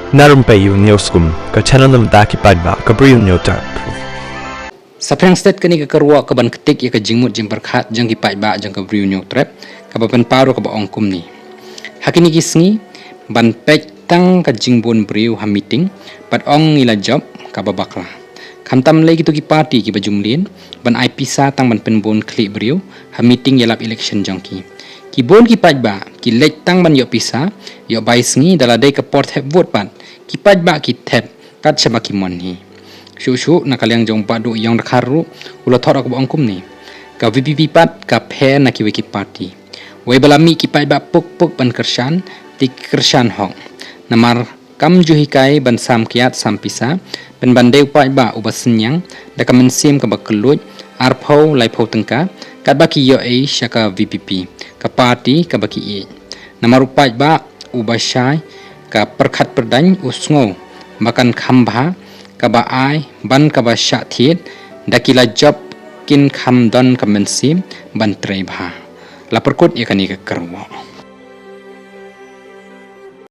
Narum payu neoskum ka channel nam daki padba ka briu nyotar. Saprang state kani ka karwa ka ban ketik ya ka jingmut jing berkhat jang ki padba jang ka briu nyotrap ka ban paro ka ba ongkum ni. Hakini kisngi ban pek tang ka jingbon briu ha meeting pat ong ila job ka ba bakla. Kamtam lagi tu ki party ki ba jumlin ban IPSA tang ban penbon klik briu ha meeting yalap election jang ki. Ki bon ki padba ki lek tang ban yo pisa yo bai sngi daladai ka port have vote pan ki padba ki tap kat sama ki mon ni shu na kalyang jong padu yang rakharu ulo thora ko angkum ni ka VPP pat ka phe na ki wiki party we balami ki padba puk ban kershan ti kershan hong namar kam ju hikai ban sam kiat sam pisa ben bandeu padba ubasenyang da ka mensim ka bakeluj arphau lai phau tengka kat baki yo e shaka VPP ka party ka baki e namar padba ubashai ka perkhat perdany usngo makan khambha ka ba ai ban ka ba sha thiet dakila job kin kham don ka mensim ban trei bha la perkut yakani ka karwa